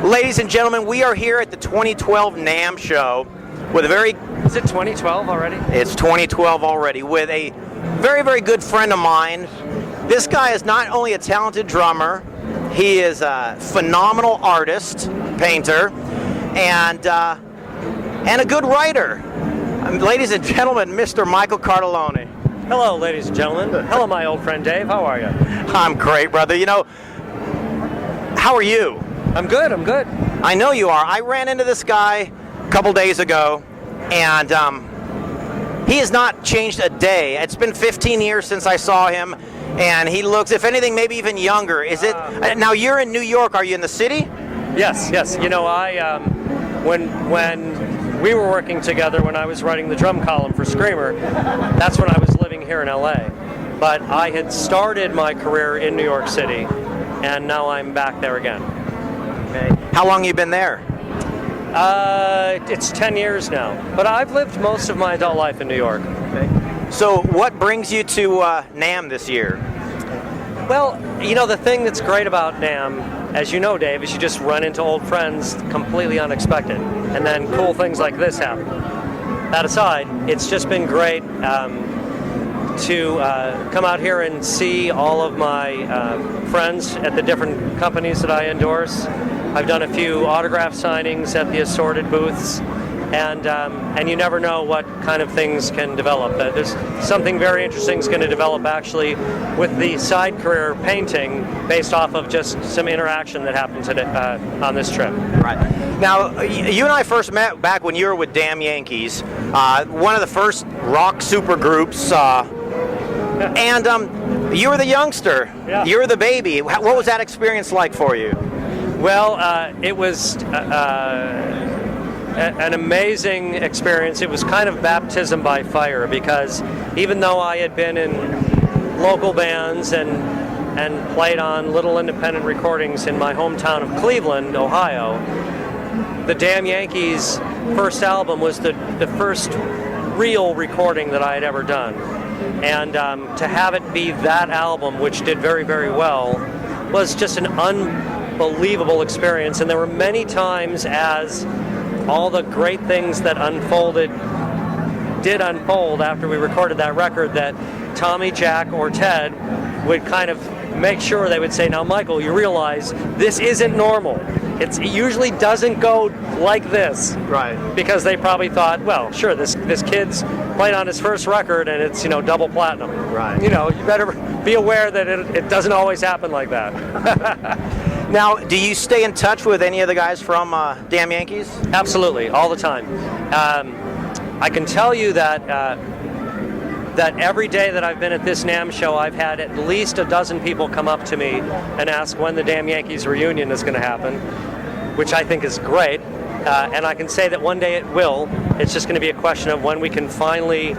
Ladies and gentlemen, we are here at the 2012 NAMM show with a very... Is it 2012 already? It's 2012 already, with a very, very good friend of mine. This guy is not only a talented drummer, he is a phenomenal artist, painter, and a good writer. Ladies and gentlemen, Mr. Michael Cartellone. Hello, ladies and gentlemen. Hello, my old friend Dave. How are you? I'm great, brother. You know, how are you? I'm good, I'm good. I know you are. I ran into this guy a couple days ago, and he has not changed a day. It's been 15 years since I saw him, and he looks, if anything, maybe even younger. Is it? Now, you're in New York. Are you in the city? Yes. You know, when we were working together, when I was writing the drum column for Screamer, that's when I was living here in LA. But I had started my career in New York City, and now I'm back there again. Okay. How long have you been there? It's 10 years now, but I've lived most of my adult life in New York. Okay. So what brings you to NAMM this year? Well, you know, the thing that's great about NAMM, as you know, Dave, is you just run into old friends completely unexpected, and then cool things like this happen. That aside, it's just been great to come out here and see all of my friends at the different companies that I endorse. I've done a few autograph signings at the assorted booths, and you never know what kind of things can develop. There's something very interesting is going to develop actually with the side career painting based off of just some interaction that happened today on this trip. Right. Now, you and I first met back when you were with NAMM Yankees, one of the first rock supergroups, and you were the youngster. Yeah. You were the baby. What was that experience like for you? Well, it was an amazing experience. It was kind of baptism by fire, because even though I had been in local bands and played on little independent recordings in my hometown of Cleveland, Ohio, the damn Yankees' first album was the first real recording that I had ever done. And to have it be that album, which did very, very well, was just an unbelievable experience. And there were many times as all the great things that did unfold after we recorded that record, that Tommy, Jack, or Ted would kind of make sure, they would say, now Michael, you realize this isn't normal. It usually doesn't go like this. Right. Because they probably thought, well, sure, this kid's played on his first record and it's, you know, double platinum. Right. You know, you better be aware that it doesn't always happen like that. Now, do you stay in touch with any of the guys from NAMM Yankees? Absolutely, all the time. I can tell you that that every day that I've been at this NAMM show, I've had at least a dozen people come up to me and ask when the damn Yankees reunion is going to happen, which I think is great. And I can say that one day it will. It's just going to be a question of when we can finally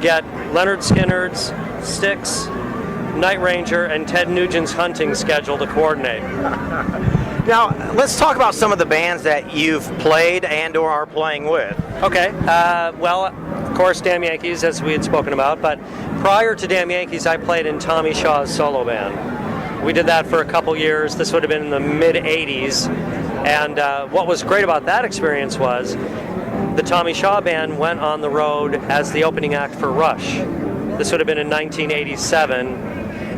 get Lynyrd Skynyrd's Styx, Night Ranger, and Ted Nugent's hunting schedule to coordinate. Now, let's talk about some of the bands that you've played and or are playing with. Okay. Well, of course, Damn Yankees, as we had spoken about, but prior to Damn Yankees, I played in Tommy Shaw's solo band. We did that for a couple years. This would have been in the mid-'80s. And what was great about that experience was the Tommy Shaw band went on the road as the opening act for Rush. This would have been in 1987.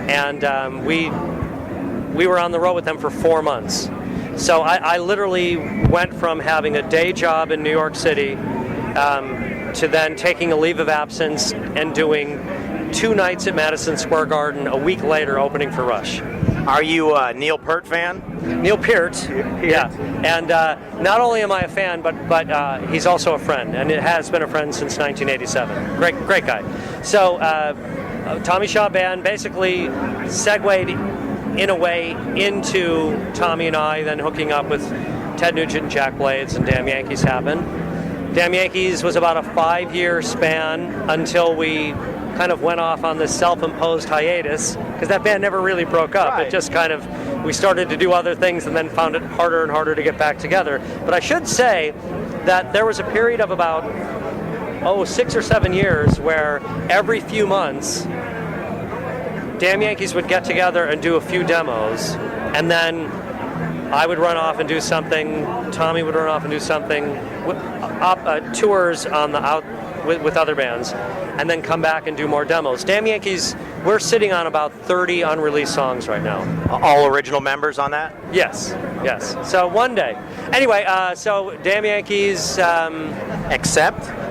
And we were on the road with them for 4 months. So I literally went from having a day job in New York City to then taking a leave of absence and doing 2 nights at Madison Square Garden a week later opening for Rush. Are you a Neil Peart fan? Neil Peart, yeah. And not only am I a fan, but he's also a friend, and it has been a friend since 1987. Great guy. So Tommy Shaw Band basically segued in a way into Tommy and I then hooking up with Ted Nugent and Jack Blades, and Damn Yankees happened. Damn Yankees was about a 5-year span until we kind of went off on this self-imposed hiatus, because that band never really broke up. Right. It just kind of, we started to do other things and then found it harder and harder to get back together. But I should say that there was a period of about 6 or 7 years where every few months Damn Yankees would get together and do a few demos, and then I would run off and do something. Tommy would run off and do something. Tours on the out with other bands, and then come back and do more demos. Damn Yankees, we're sitting on about 30 unreleased songs right now. All original members on that? Yes. So one day. Anyway, so Damn Yankees.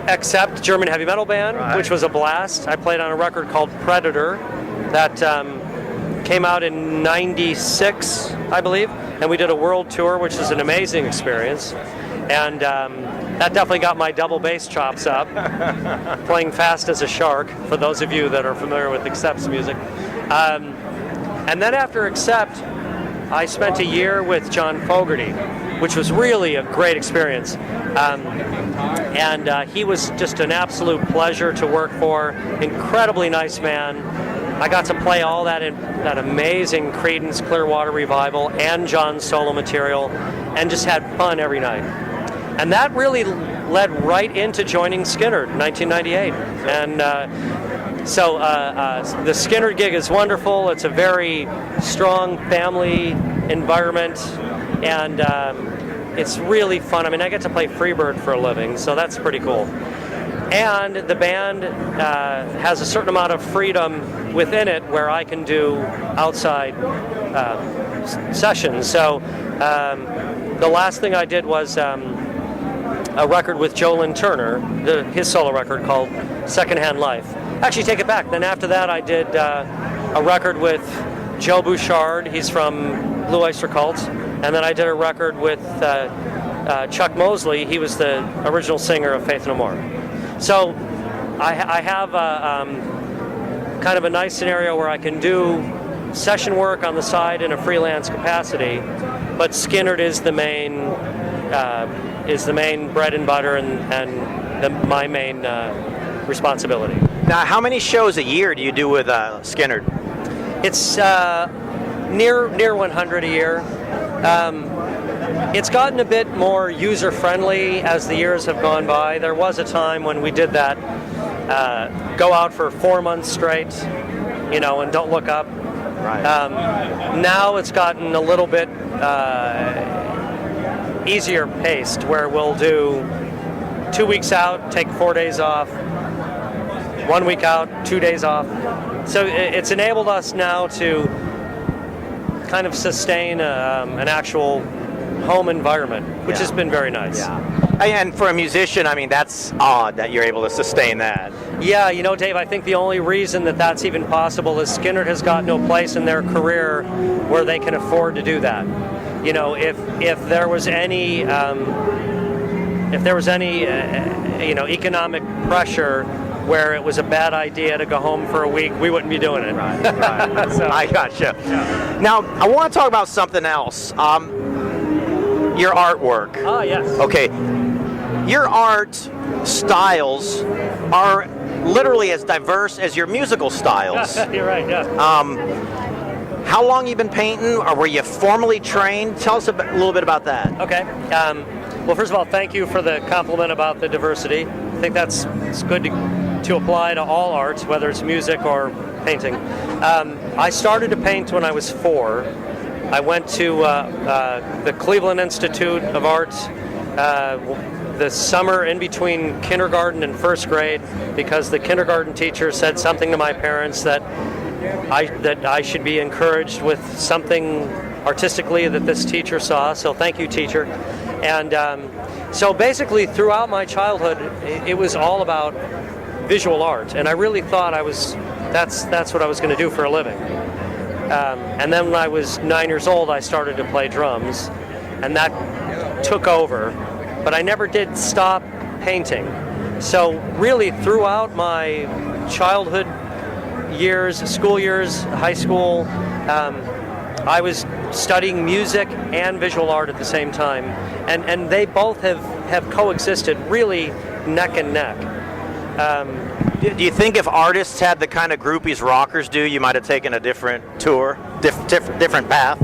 Except German heavy metal band, right, which was a blast. I played on a record called Predator that came out in '96, I believe, and we did a world tour, which is an amazing experience. And that definitely got my double bass chops up, playing Fast as a Shark, for those of you that are familiar with Accept's music. And then after Accept, I spent a year with John Fogerty, which was really a great experience. And he was just an absolute pleasure to work for, incredibly nice man. I got to play all that in that amazing Creedence Clearwater Revival and John's solo material, and just had fun every night. And that really led right into joining Skynyrd in 1998. And so the Skynyrd gig is wonderful. It's a very strong family environment, and it's really fun. I mean, I get to play Freebird for a living, so that's pretty cool. And the band has a certain amount of freedom within it where I can do outside sessions. So the last thing I did was a record with Jolyn Turner, his solo record called Secondhand Life. Actually, take it back. Then after that, I did a record with Joe Bouchard. He's from Blue Oyster Cult. And then I did a record with Chuck Mosley. He was the original singer of Faith No More. So I have kind of a nice scenario where I can do session work on the side in a freelance capacity, but Skynyrd is the main bread and butter and my main responsibility. Now, how many shows a year do you do with Skynyrd? It's near 100 a year. It's gotten a bit more user-friendly as the years have gone by. There was a time when we did that, go out for 4 months straight, and don't look up. Right. Now it's gotten a little bit easier paced, where we'll do 2 weeks out, take 4 days off, 1 week out, 2 days off. So it's enabled us now to kind of sustain an actual home environment, which has been very nice. Yeah. And for a musician, I mean, that's odd that you're able to sustain that. Yeah, Dave, I think the only reason that that's even possible is Skynyrd has got no place in their career where they can afford to do that. If there was any economic pressure where it was a bad idea to go home for a week, we wouldn't be doing it. Right. So, I gotcha. Yeah. Now, I want to talk about something else. Your artwork. Ah, yes. Okay. Your art styles are literally as diverse as your musical styles. You're right, yeah. How long you been painting, or were you formally trained? Tell us a little bit about that. Okay. Well, first of all, thank you for the compliment about the diversity. I think it's good to apply to all art, whether it's music or painting. I started to paint when I was 4. I went to the Cleveland Institute of Art the summer in between kindergarten and first grade, because the kindergarten teacher said something to my parents that I should be encouraged with something artistically that this teacher saw. So thank you, teacher. And so basically throughout my childhood, it was all about visual art, and I really thought that's what I was going to do for a living. And then when I was 9 years old, I started to play drums, and that took over, but I never did stop painting. So really throughout my childhood years, school years, high school, I was studying music and visual art at the same time, and they both have coexisted really neck and neck. Do you think if artists had the kind of groupies rockers do, you might have taken a different tour, different path?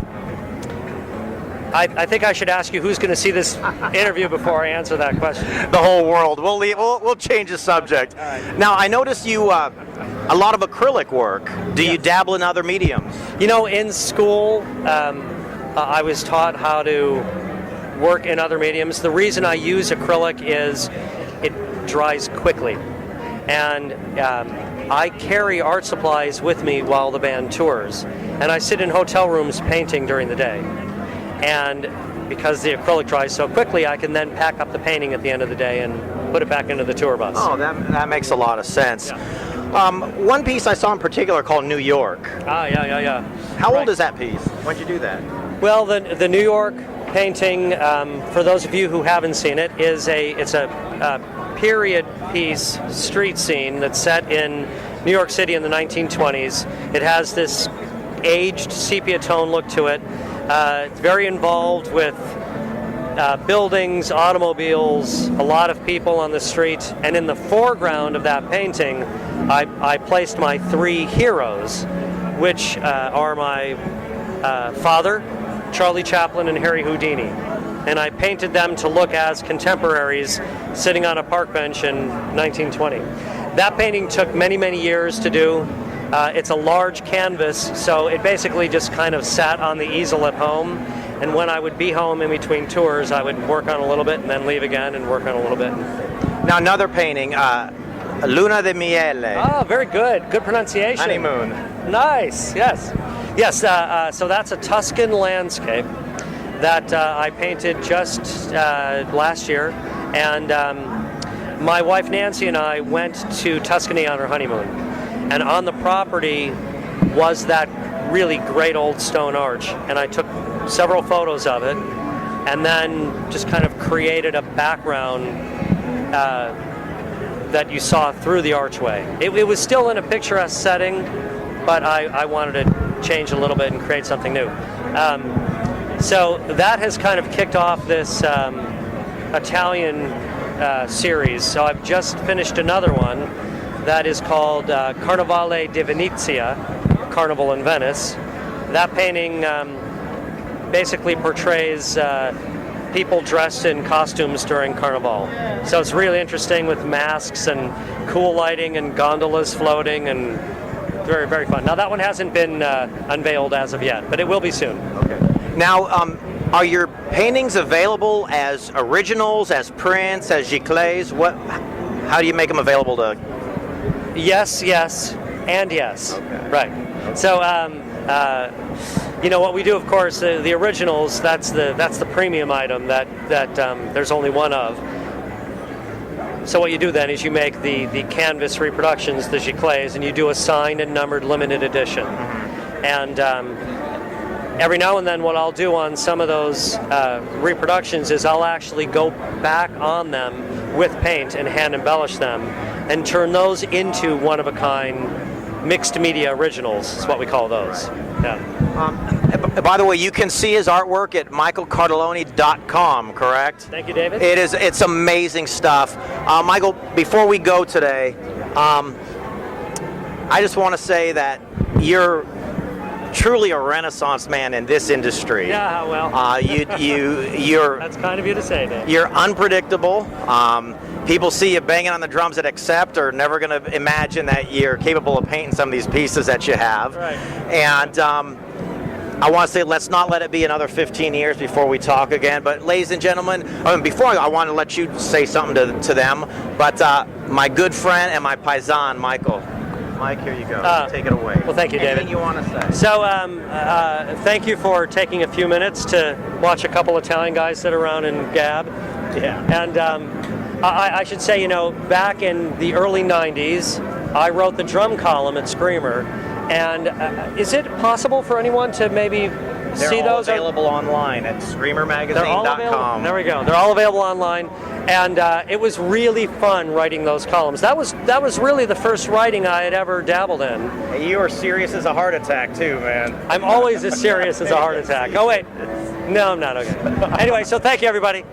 I think I should ask you who's going to see this interview before I answer that question. The whole world. We'll change the subject. Right. Now, I noticed you a lot of acrylic work. Do you dabble in other mediums? In school, I was taught how to work in other mediums. The reason I use acrylic is it dries quickly, and I carry art supplies with me while the band tours, and I sit in hotel rooms painting during the day. And because the acrylic dries so quickly, I can then pack up the painting at the end of the day and put it back into the tour bus. Oh, that makes a lot of sense. Yeah. One piece I saw in particular called New York. Yeah. How Right. old is that piece? When'd you do that? Well, the New York painting, for those of you who haven't seen it, it's a period piece street scene that's set in New York City in the 1920s. It has this aged sepia tone look to it. It's very involved with buildings, automobiles, a lot of people on the street, and in the foreground of that painting, I placed my three heroes, which are my father, Charlie Chaplin, and Harry Houdini. And I painted them to look as contemporaries sitting on a park bench in 1920. That painting took many, many years to do. It's a large canvas, so it basically just kind of sat on the easel at home. And when I would be home in between tours, I would work on a little bit and then leave again and work on a little bit. Now another painting, Luna de Miele. Oh, very good. Good pronunciation. Honeymoon. Nice. Yes. So that's a Tuscan landscape that I painted just last year, and my wife Nancy and I went to Tuscany on our honeymoon, and on the property was that really great old stone arch, and I took several photos of it, and then just kind of created a background that you saw through the archway. It was still in a picturesque setting, but I wanted to change a little bit and create something new. So that has kind of kicked off this Italian series. So I've just finished another one that is called Carnevale di Venezia, Carnival in Venice. That painting basically portrays people dressed in costumes during Carnival. So it's really interesting with masks and cool lighting and gondolas floating, and very, very fun. Now that one hasn't been unveiled as of yet, but it will be soon. Okay. Now, are your paintings available as originals, as prints, as giclées? How do you make them available to? Yes, and yes. Okay. Right. So, what we do, of course, the originals. That's the premium item that there's only one of. So what you do then is you make the canvas reproductions, the giclées, and you do a signed and numbered limited edition. And every now and then what I'll do on some of those reproductions is I'll actually go back on them with paint and hand embellish them and turn those into one-of-a-kind mixed media originals, is what we call those. Yeah. By the way, you can see his artwork at michaelcartellone.com, correct? Thank you, David. It's amazing stuff. Michael, before we go today, I just want to say that you're truly a renaissance man in this industry. Yeah, well. You're That's kind of you to say, Dave. You're unpredictable. People see you banging on the drums at Accept are never going to imagine that you're capable of painting some of these pieces that you have. Right. And I want to say, let's not let it be another 15 years before we talk again. But ladies and gentlemen, before I want to let you say something to them, but my good friend and my paisan, Michael. Mike, here you go. Take it away. Well, thank you, David. Anything you want to say? So, thank you for taking a few minutes to watch a couple Italian guys sit around and gab. Yeah. And I should say, back in the early 90s, I wrote the drum column at Screamer. And is it possible for anyone to maybe see those? They're all available online at screamermagazine.com. There we go. They're all available online. And it was really fun writing those columns. That was really the first writing I had ever dabbled in. Hey, you are serious as a heart attack too, man. I'm always as serious as a heart attack. Oh wait, no, I'm not. Okay. Anyway, so thank you, everybody.